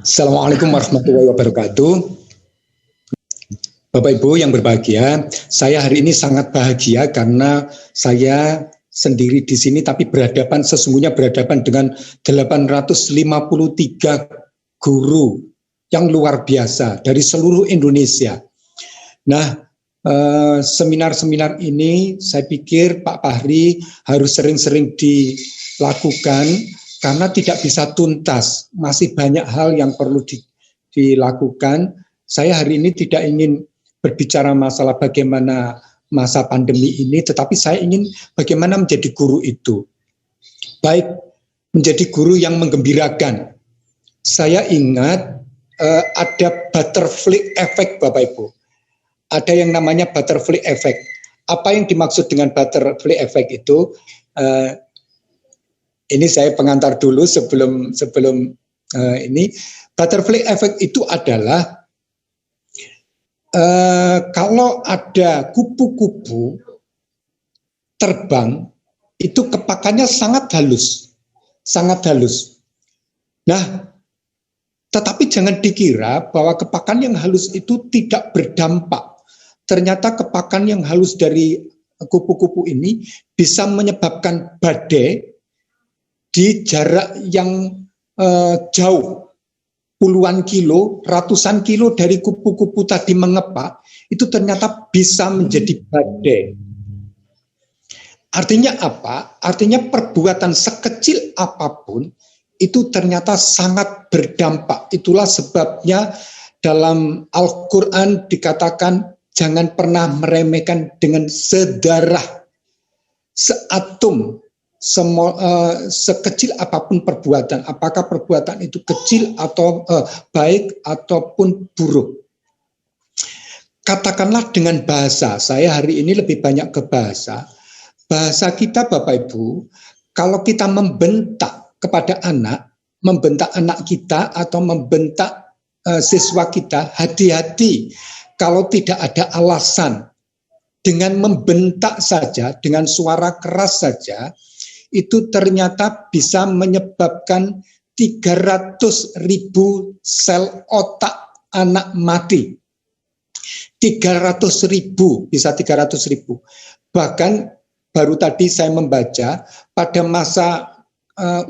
Assalamualaikum warahmatullahi wabarakatuh. Bapak Ibu yang berbahagia, saya hari ini sangat bahagia karena saya sendiri di sini tapi sesungguhnya berhadapan dengan 853 guru yang luar biasa dari seluruh Indonesia. Nah, seminar-seminar ini saya pikir Pak Fahri harus sering-sering dilakukan karena tidak bisa tuntas, masih banyak hal yang perlu dilakukan. Saya hari ini tidak ingin berbicara masalah bagaimana masa pandemi ini, tetapi saya ingin bagaimana menjadi guru itu. Baik, menjadi guru yang menggembirakan. Saya ingat ada butterfly effect, Bapak Ibu. Ada yang namanya butterfly effect. Apa yang dimaksud dengan butterfly effect itu? Ini saya pengantar dulu sebelum ini. Butterfly effect itu adalah kalau ada kupu-kupu terbang, itu kepakannya sangat halus, sangat halus. Nah, tetapi jangan dikira bahwa kepakan yang halus itu tidak berdampak. Ternyata kepakan yang halus dari kupu-kupu ini bisa menyebabkan badai di jarak yang jauh, puluhan kilo, ratusan kilo dari kupu-kupu tadi mengepak, itu ternyata bisa menjadi badai. Artinya apa? Artinya perbuatan sekecil apapun itu ternyata sangat berdampak. Itulah sebabnya dalam Al-Quran dikatakan jangan pernah meremehkan dengan sedarah, seatom, sekecil apapun perbuatan, apakah perbuatan itu kecil atau baik ataupun buruk. Katakanlah dengan bahasa, saya hari ini lebih banyak ke bahasa. Bahasa kita Bapak Ibu, kalau kita membentak kepada membentak anak kita atau membentak siswa kita, hati-hati kalau tidak ada alasan. Dengan membentak saja, dengan suara keras saja, itu ternyata bisa menyebabkan 300.000 sel otak anak mati. 300.000, bisa 300.000. Bahkan baru tadi saya membaca pada masa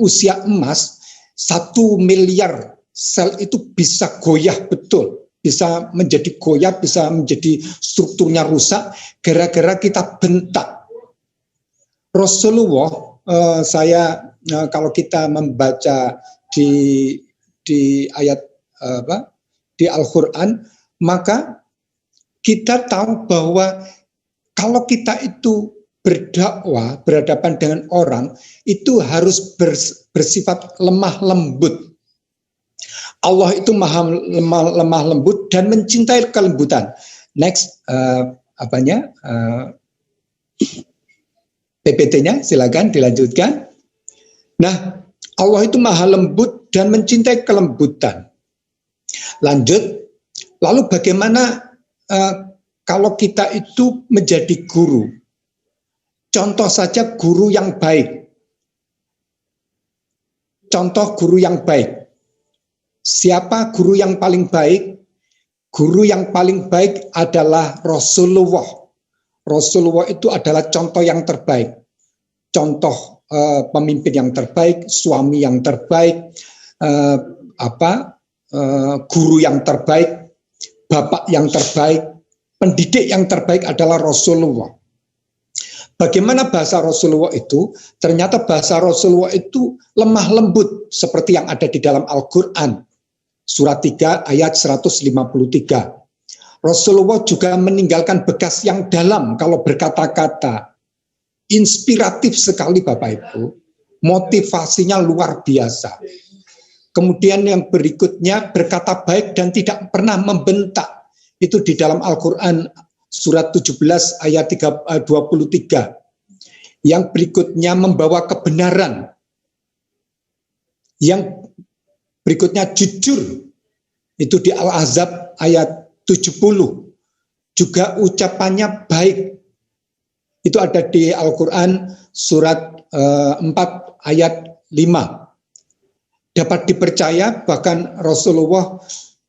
usia emas 1 miliar sel itu bisa goyah betul, bisa menjadi goyah, bisa menjadi strukturnya rusak gara-gara kita bentak. Rasulullah, saya kalau kita membaca di ayat di Al-Quran, maka kita tahu bahwa kalau kita itu berdakwah, berhadapan dengan orang, itu harus bersifat lemah lembut. Allah itu maha lemah lembut dan mencintai kelembutan. Next, PPT-nya silakan dilanjutkan. Nah, Allah itu maha lembut dan mencintai kelembutan. Lanjut, lalu bagaimana kalau kita itu menjadi guru? Contoh saja guru yang baik. Contoh guru yang baik. Siapa guru yang paling baik? Guru yang paling baik adalah Rasulullah. Rasulullah itu adalah contoh yang terbaik. Contoh pemimpin yang terbaik, suami yang terbaik, guru yang terbaik, bapak yang terbaik, pendidik yang terbaik adalah Rasulullah. Bagaimana bahasa Rasulullah itu? Ternyata bahasa Rasulullah itu lemah lembut seperti yang ada di dalam Al-Quran. Surat 3 ayat 153. Rasulullah juga meninggalkan bekas yang dalam kalau berkata-kata. Inspiratif sekali Bapak Ibu. Motivasinya luar biasa. Kemudian yang berikutnya berkata baik dan tidak pernah membentak. Itu di dalam Al-Quran surat 17 ayat 23. Yang berikutnya membawa kebenaran. Yang berikutnya jujur. Itu di Al-Ahzab ayat 70. Juga ucapannya baik. Itu ada di Al-Quran surat 4 ayat 5. dapat dipercaya, bahkan Rasulullah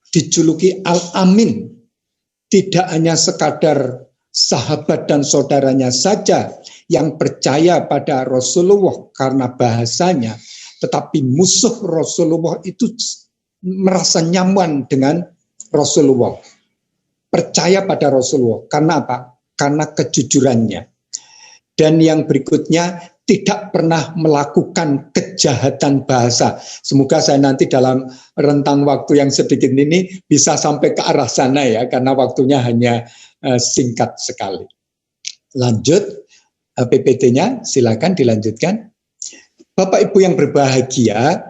dijuluki Al-Amin. Tidak hanya sekadar sahabat dan saudaranya saja yang percaya pada Rasulullah karena bahasanya, tetapi musuh Rasulullah itu merasa nyaman dengan Rasulullah. Percaya pada Rasulullah. Karena apa? Karena kejujurannya. Dan yang berikutnya, tidak pernah melakukan kejahatan bahasa. Semoga saya nanti dalam rentang waktu yang sedikit ini bisa sampai ke arah sana ya, karena waktunya hanya singkat sekali. Lanjut, PPT-nya silakan dilanjutkan. Bapak Ibu yang berbahagia,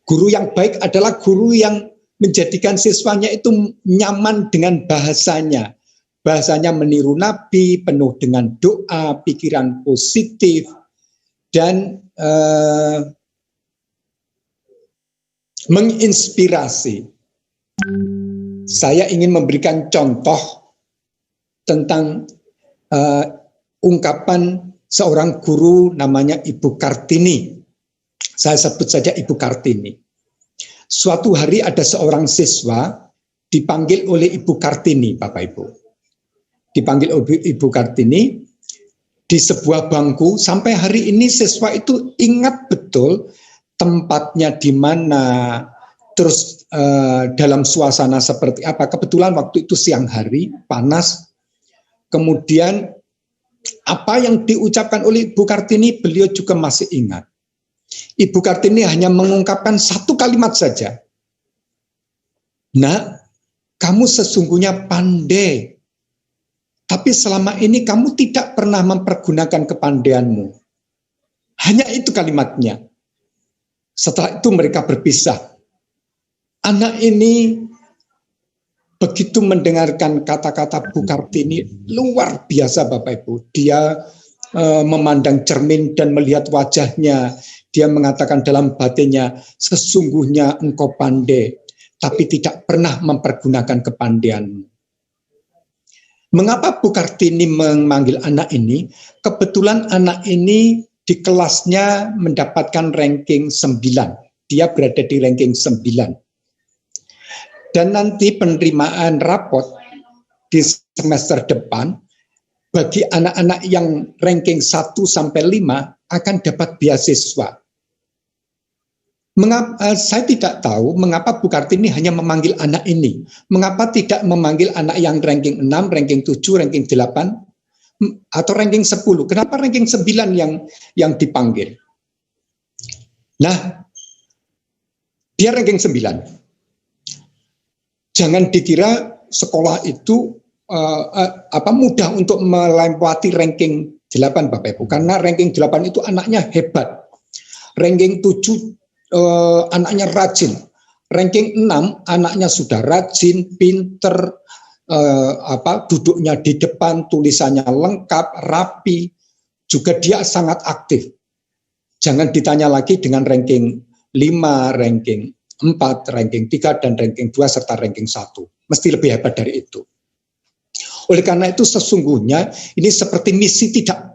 guru yang baik adalah guru yang menjadikan siswanya itu nyaman dengan bahasanya. Bahasanya meniru Nabi, penuh dengan doa, pikiran positif, dan menginspirasi. Saya ingin memberikan contoh tentang ungkapan seorang guru namanya Ibu Kartini. Saya sebut saja Ibu Kartini. Suatu hari ada seorang siswa dipanggil oleh Ibu Kartini, Bapak Ibu. Dipanggil oleh Ibu Kartini di sebuah bangku. Sampai hari ini siswa itu ingat betul tempatnya di mana, terus dalam suasana seperti apa. Kebetulan waktu itu siang hari, panas. Kemudian apa yang diucapkan oleh Ibu Kartini, beliau juga masih ingat. Ibu Kartini hanya mengungkapkan satu kalimat saja. Nak, kamu sesungguhnya pandai. Tapi selama ini kamu tidak pernah mempergunakan kepandaianmu. Hanya itu kalimatnya. Setelah itu mereka berpisah. Anak ini begitu mendengarkan kata-kata Bu Kartini, luar biasa Bapak Ibu. Dia memandang cermin dan melihat wajahnya. Dia mengatakan dalam batinnya, sesungguhnya engkau pandai, tapi tidak pernah mempergunakan kepandaianmu. Mengapa Bu Kartini memanggil anak ini? Kebetulan anak ini di kelasnya mendapatkan ranking 9. Dia berada di ranking 9. Dan nanti penerimaan rapot di semester depan, bagi anak-anak yang ranking 1 sampai 5 akan dapat beasiswa. Saya tidak tahu mengapa Bu Kartini hanya memanggil anak ini. Mengapa tidak memanggil anak yang ranking 6, ranking 7, ranking 8, atau ranking 10. Kenapa ranking 9 yang dipanggil? Nah, dia ranking 9. Jangan dikira sekolah itu mudah untuk melewati ranking 8 Bapak Ibu. Karena ranking 8 itu anaknya hebat. Ranking 7 anaknya rajin. Ranking 6 anaknya sudah rajin, pinter, duduknya di depan, tulisannya lengkap, rapi, juga dia sangat aktif. Jangan ditanya lagi dengan ranking 5, ranking 4, ranking 3, dan ranking 2, serta ranking 1. Mesti lebih hebat dari itu. Oleh karena itu sesungguhnya ini seperti misi tidak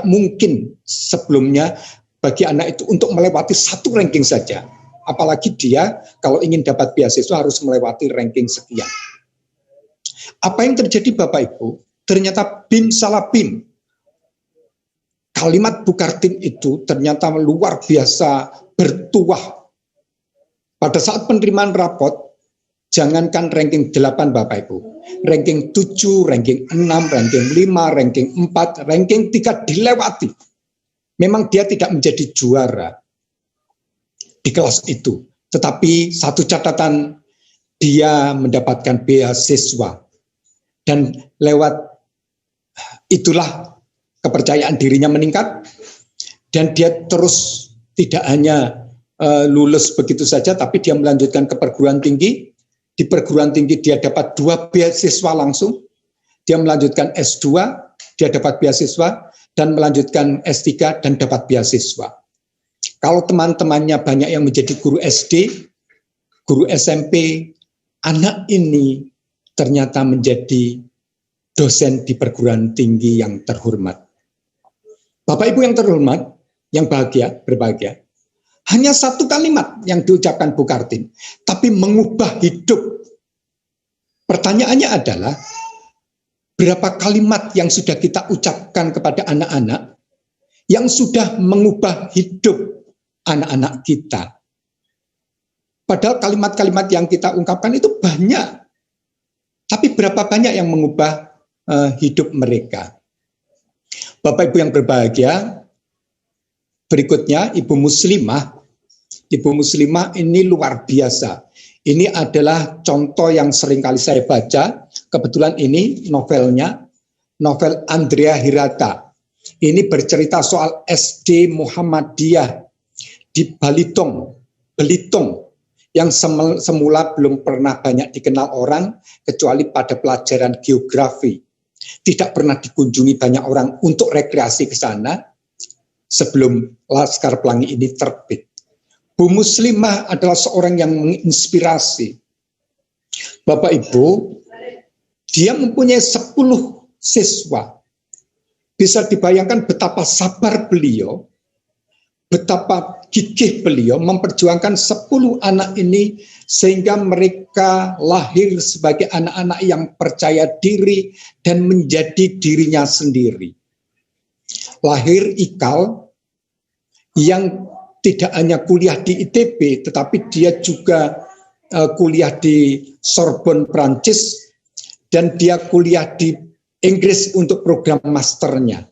mungkin sebelumnya bagi anak itu untuk melewati satu ranking saja. Apalagi dia kalau ingin dapat beasiswa harus melewati ranking sekian. Apa yang terjadi Bapak Ibu? Ternyata bim salah bim. Kalimat Bu Kartini itu ternyata luar biasa bertuah. Pada saat penerimaan rapot, jangankan ranking 8 Bapak Ibu. Ranking 7, ranking 6, ranking 5, ranking 4, ranking 3 dilewati. Memang dia tidak menjadi juara di kelas itu. Tetapi satu catatan, dia mendapatkan beasiswa. Dan lewat itulah kepercayaan dirinya meningkat. Dan dia terus tidak hanya lulus begitu saja, tapi dia melanjutkan ke perguruan tinggi. Di perguruan tinggi dia dapat 2 beasiswa langsung. Dia melanjutkan S2, dia dapat beasiswa. Dan melanjutkan S3 dan dapat beasiswa. Kalau teman-temannya banyak yang menjadi guru SD, guru SMP, anak ini ternyata menjadi dosen di perguruan tinggi yang terhormat. Bapak Ibu yang terhormat, yang berbahagia, Hanya satu kalimat yang diucapkan Bu Kartin, tapi mengubah hidup. Pertanyaannya adalah, berapa kalimat yang sudah kita ucapkan kepada anak-anak yang sudah mengubah hidup anak-anak kita? Padahal kalimat-kalimat yang kita ungkapkan itu banyak. Tapi berapa banyak yang mengubah hidup mereka? Bapak Ibu yang berbahagia, berikutnya Ibu Muslimah. Ibu Muslimah ini luar biasa. Ini adalah contoh yang sering kali saya baca. Kebetulan ini novelnya, novel Andrea Hirata. Ini bercerita soal SD Muhammadiyah di Belitung, yang semula belum pernah banyak dikenal orang, kecuali pada pelajaran geografi. Tidak pernah dikunjungi banyak orang untuk rekreasi ke sana sebelum Laskar Pelangi ini terbit. Bu Muslimah adalah seorang yang menginspirasi. Bapak Ibu, dia mempunyai 10 siswa. Bisa dibayangkan betapa sabar beliau, betapa gigih beliau memperjuangkan 10 anak ini sehingga mereka lahir sebagai anak-anak yang percaya diri dan menjadi dirinya sendiri. Lahir Ikal yang tidak hanya kuliah di ITB, tetapi dia juga kuliah di Sorbonne, Prancis, dan dia kuliah di Inggris untuk program masternya.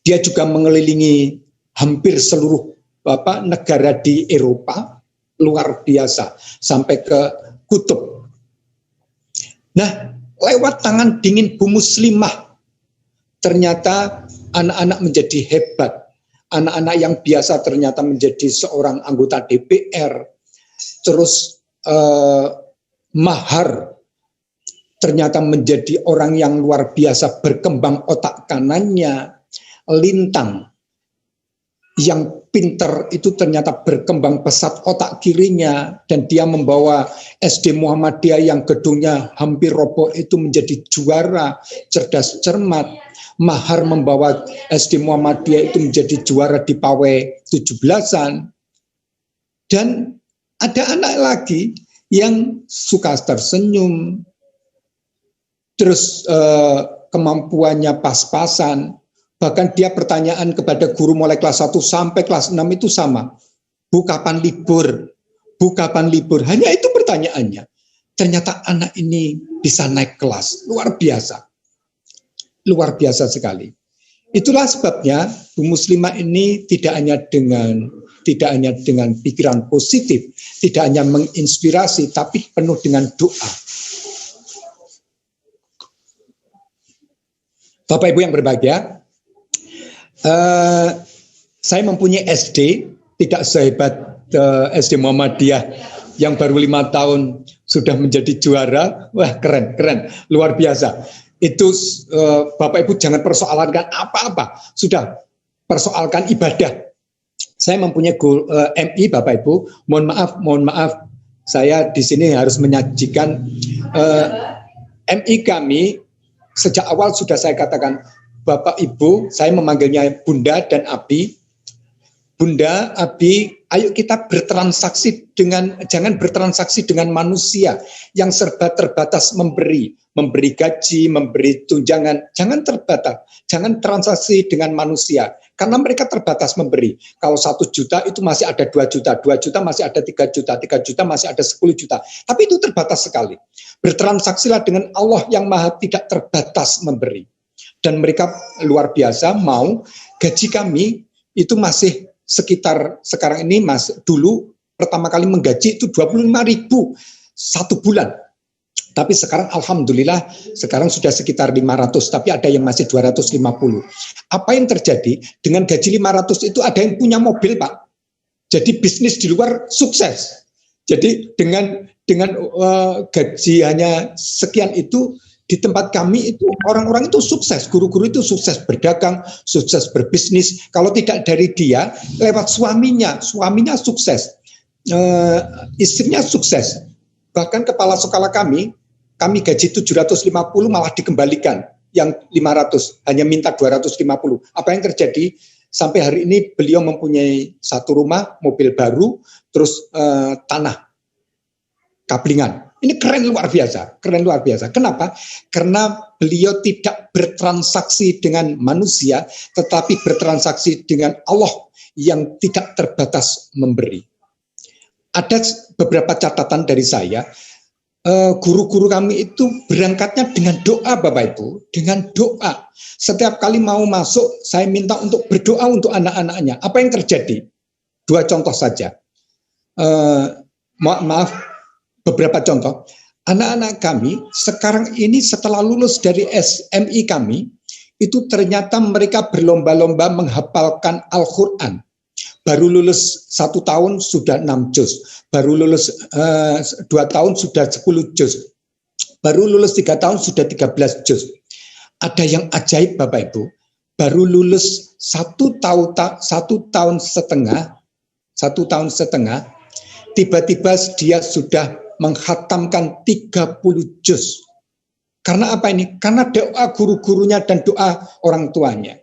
Dia juga mengelilingi hampir seluruh negara di Eropa, luar biasa, sampai ke kutub. Nah, lewat tangan dingin Bu Muslimah, ternyata anak-anak menjadi hebat. Anak-anak yang biasa ternyata menjadi seorang anggota DPR. Terus Mahar ternyata menjadi orang yang luar biasa, berkembang otak kanannya. Lintang yang pinter itu ternyata berkembang pesat otak kirinya, dan dia membawa SD Muhammadiyah yang gedungnya hampir roboh itu menjadi juara, cerdas cermat. Mahar membawa SD Muhammadiyah itu menjadi juara di Pawai 17-an. Dan ada anak lagi yang suka tersenyum, terus kemampuannya pas-pasan. Bahkan dia pertanyaan kepada guru mulai kelas 1 sampai kelas 6 itu sama. Bu, kapan libur? Bu, kapan libur? Hanya itu pertanyaannya. Ternyata anak ini bisa naik kelas. Luar biasa. Luar biasa sekali. Itulah sebabnya Bu Muslimah ini tidak hanya dengan pikiran positif, tidak hanya menginspirasi, tapi penuh dengan doa. Bapak Ibu yang berbahagia, saya mempunyai SD, tidak sehebat SD Muhammadiyah yang baru 5 tahun sudah menjadi juara. Wah, keren, luar biasa. Itu Bapak Ibu jangan persoalkan apa-apa, sudah persoalkan ibadah. Saya mempunyai MI Bapak Ibu, mohon maaf, saya di sini harus menyajikan MI kami. Sejak awal sudah saya katakan, Bapak Ibu, saya memanggilnya Bunda dan Abi. Bunda, Abi, ayo kita jangan bertransaksi dengan manusia yang serba terbatas memberi gaji, memberi tunjangan, jangan terbatas, jangan transaksi dengan manusia, karena mereka terbatas memberi. Kalau 1 juta itu masih ada 2 juta, 2 juta masih ada 3 juta, 3 juta masih ada 10 juta, tapi itu terbatas sekali. Bertransaksilah dengan Allah yang maha tidak terbatas memberi. Dan mereka luar biasa mau, gaji kami itu masih sekitar sekarang ini, dulu pertama kali menggaji itu 25.000 1 bulan. Tapi sekarang alhamdulillah sekarang sudah sekitar 500, tapi ada yang masih 250. Apa yang terjadi? Dengan gaji 500 itu ada yang punya mobil, Pak. Jadi bisnis di luar sukses. Jadi dengan gaji hanya sekian itu, di tempat kami itu orang-orang itu sukses, guru-guru itu sukses berdagang, sukses berbisnis. Kalau tidak dari dia, lewat suaminya sukses, istrinya sukses. Bahkan kepala sekolah kami gaji 750 malah dikembalikan, yang 500 hanya minta 250. Apa yang terjadi? sampai hari ini beliau mempunyai satu rumah, mobil baru, terus tanah Kablingan. Ini keren luar biasa, keren luar biasa. Kenapa? Karena beliau tidak bertransaksi dengan manusia, tetapi bertransaksi dengan Allah yang tidak terbatas memberi. Ada beberapa catatan dari saya. Guru-guru kami itu berangkatnya dengan doa, Bapak Ibu, dengan doa. Setiap kali mau masuk, saya minta untuk berdoa untuk anak-anaknya. Apa yang terjadi? Dua contoh saja. Maaf, beberapa contoh. Anak-anak kami sekarang ini setelah lulus dari SMI kami, itu ternyata mereka berlomba-lomba menghafalkan Al-Quran. Baru lulus 1 tahun sudah 6 juz, baru lulus 2 tahun sudah 10 juz, baru lulus 3 tahun sudah 13 juz. Ada yang ajaib Bapak Ibu, baru lulus 1 tahun setengah, tiba-tiba dia sudah menghatamkan 30 juz. Karena apa ini? Karena doa guru-gurunya dan doa orang tuanya.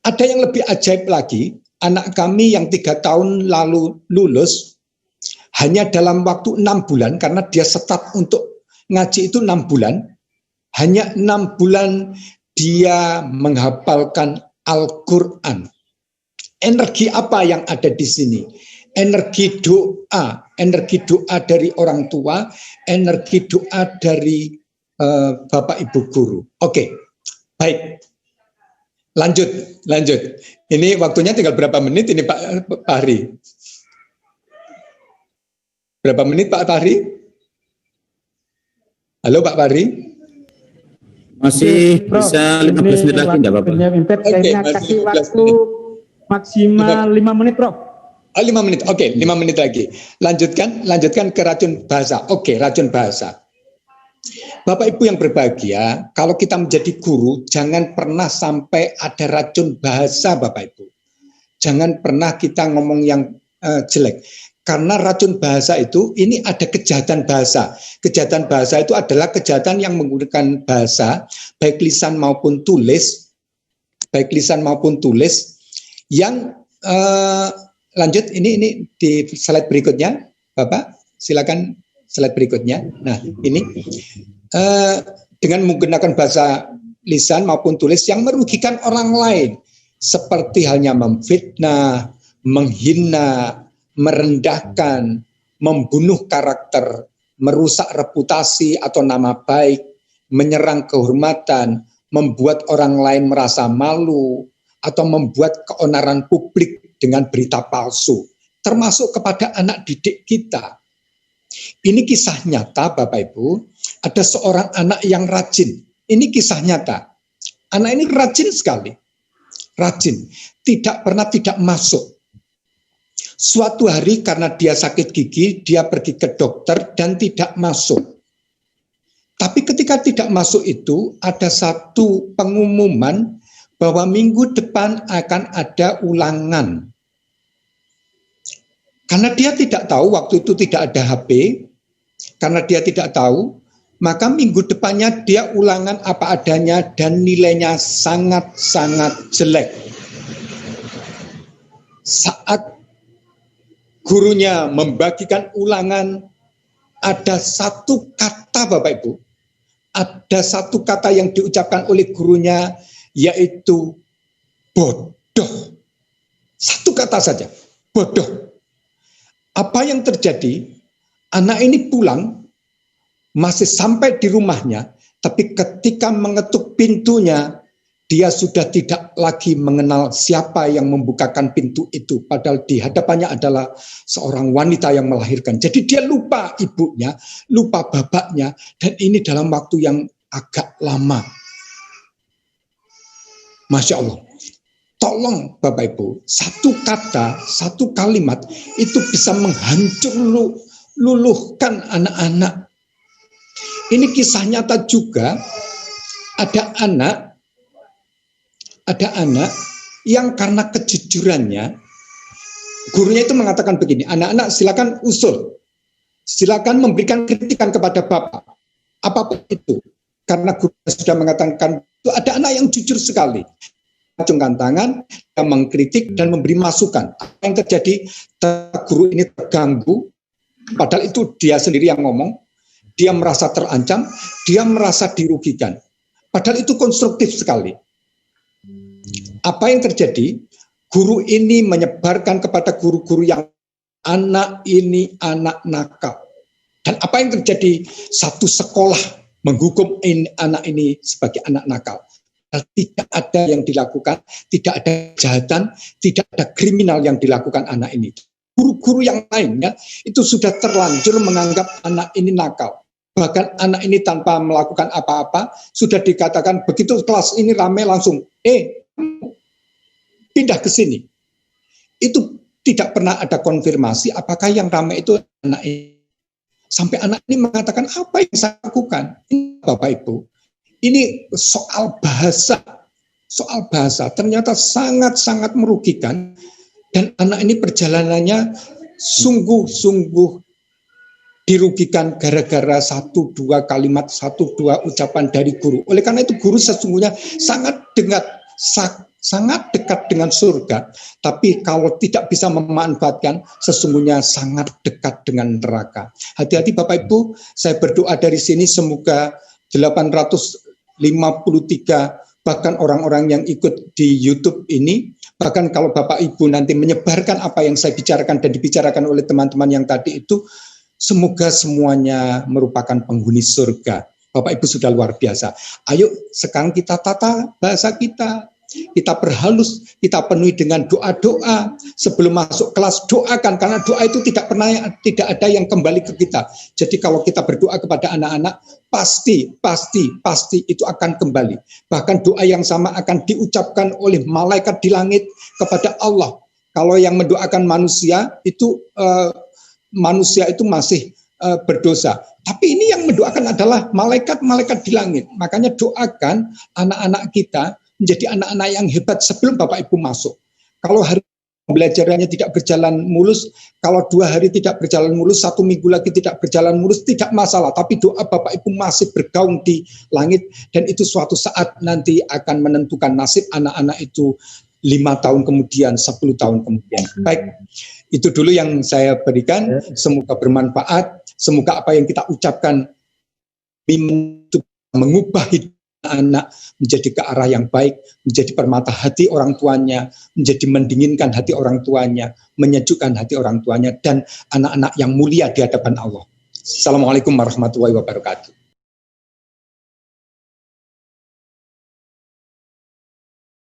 Ada yang lebih ajaib lagi. Anak kami yang 3 tahun lalu lulus, hanya dalam waktu 6 bulan, karena dia start untuk ngaji itu 6 bulan, hanya 6 bulan dia menghafalkan Al-Quran. Energi apa yang ada di sini? Energi doa dari orang tua, energi doa dari Bapak Ibu guru. Oke, baik. Lanjut. Ini waktunya tinggal berapa menit ini Pak Fahri? Berapa menit Pak Fahri? Halo Pak Fahri? Masih bisa 15 menit lagi enggak Bapak? Kayaknya kasih waktu maksimal 5 menit, Prof. 5 menit. Oke, 5 menit lagi. Lanjutkan ke racun bahasa. Oke, racun bahasa. Bapak Ibu yang berbahagia, kalau kita menjadi guru, jangan pernah sampai ada racun bahasa Bapak Ibu. Jangan pernah kita ngomong yang jelek. Karena racun bahasa itu, ini ada kejahatan bahasa. Kejahatan bahasa itu adalah kejahatan yang menggunakan bahasa, baik lisan maupun tulis, yang lanjut, ini di slide berikutnya, Bapak, silakan slide berikutnya. Nah, ini dengan menggunakan bahasa lisan maupun tulis yang merugikan orang lain, seperti halnya memfitnah, menghina, merendahkan, membunuh karakter, merusak reputasi atau nama baik, menyerang kehormatan, membuat orang lain merasa malu, atau membuat keonaran publik dengan berita palsu, termasuk kepada anak didik kita. Ini kisah nyata Bapak Ibu, ada seorang anak yang rajin. Ini kisah nyata. Anak ini rajin sekali. Rajin, tidak pernah tidak masuk. Suatu hari karena dia sakit gigi, dia pergi ke dokter dan tidak masuk. Tapi ketika tidak masuk itu, ada satu pengumuman bahwa minggu depan akan ada ulangan. Karena dia tidak tahu, waktu itu tidak ada HP, karena dia tidak tahu, maka minggu depannya dia ulangan apa adanya dan nilainya sangat-sangat jelek. Saat gurunya membagikan ulangan, ada satu kata Bapak Ibu, ada satu kata yang diucapkan oleh gurunya, yaitu bodoh. Satu kata saja, bodoh. Apa yang terjadi? Anak ini pulang, masih sampai di rumahnya, tapi ketika mengetuk pintunya, dia sudah tidak lagi mengenal siapa yang membukakan pintu itu. Padahal di hadapannya adalah seorang wanita yang melahirkan. Jadi dia lupa ibunya, lupa bapaknya, dan ini dalam waktu yang agak lama. Masya Allah. Tolong Bapak Ibu, satu kata, satu kalimat itu bisa luluhkan anak-anak. Ini kisah nyata juga. Ada anak yang karena kejujurannya, gurunya itu mengatakan begini, anak-anak silakan usul, silakan memberikan kritikan kepada Bapak, apapun itu. Karena guru sudah mengatakan itu, ada anak yang jujur sekali. mengacungkan tangan, dia mengkritik dan memberi masukan. Apa yang terjadi? Guru ini terganggu, padahal itu dia sendiri yang ngomong, dia merasa terancam, dia merasa dirugikan. Padahal itu konstruktif sekali. Apa yang terjadi? Guru ini menyebarkan kepada guru-guru yang anak ini anak nakal. Dan apa yang terjadi? Satu sekolah menghukum anak ini sebagai anak nakal. Tidak ada yang dilakukan, tidak ada kejahatan, tidak ada kriminal yang dilakukan anak ini. Guru-guru yang lainnya itu sudah terlanjur menganggap anak ini nakal. Bahkan anak ini tanpa melakukan apa-apa sudah dikatakan begitu kelas ini ramai langsung, pindah ke sini. Itu tidak pernah ada konfirmasi apakah yang ramai itu anak ini. Sampai anak ini mengatakan apa yang saya lakukan. Ini Bapak Ibu. Ini soal bahasa ternyata sangat-sangat merugikan dan anak ini perjalanannya sungguh-sungguh dirugikan gara-gara 1-2 kalimat, 1-2 ucapan dari guru. Oleh karena itu guru sesungguhnya sangat dekat dengan surga, tapi kalau tidak bisa memanfaatkan sesungguhnya sangat dekat dengan neraka. Hati-hati Bapak Ibu, saya berdoa dari sini semoga 853 bahkan orang-orang yang ikut di YouTube ini, bahkan kalau Bapak Ibu nanti menyebarkan apa yang saya bicarakan dan dibicarakan oleh teman-teman yang tadi itu, semoga semuanya merupakan penghuni surga. Bapak Ibu sudah luar biasa. Ayo sekarang kita tata bahasa kita perhalus, kita penuhi dengan doa-doa. Sebelum masuk kelas doakan, karena doa itu tidak ada yang kembali ke kita. Jadi kalau kita berdoa kepada anak-anak, pasti itu akan kembali. Bahkan doa yang sama akan diucapkan oleh malaikat di langit kepada Allah. Kalau yang mendoakan manusia itu masih berdosa. Tapi ini yang mendoakan adalah malaikat-malaikat di langit. Makanya doakan anak-anak kita menjadi anak-anak yang hebat sebelum Bapak Ibu masuk. Kalau hari pembelajarannya tidak berjalan mulus, kalau 2 hari tidak berjalan mulus, 1 minggu lagi tidak berjalan mulus, tidak masalah. Tapi doa Bapak Ibu masih bergaung di langit, dan itu suatu saat nanti akan menentukan nasib anak-anak itu 5 tahun kemudian, 10 tahun kemudian. Baik, itu dulu yang saya berikan. Semoga bermanfaat. Semoga apa yang kita ucapkan mengubah hidup anak menjadi ke arah yang baik, menjadi permata hati orang tuanya, menjadi mendinginkan hati orang tuanya, menyejukkan hati orang tuanya, dan anak-anak yang mulia di hadapan Allah. Assalamualaikum warahmatullahi wabarakatuh.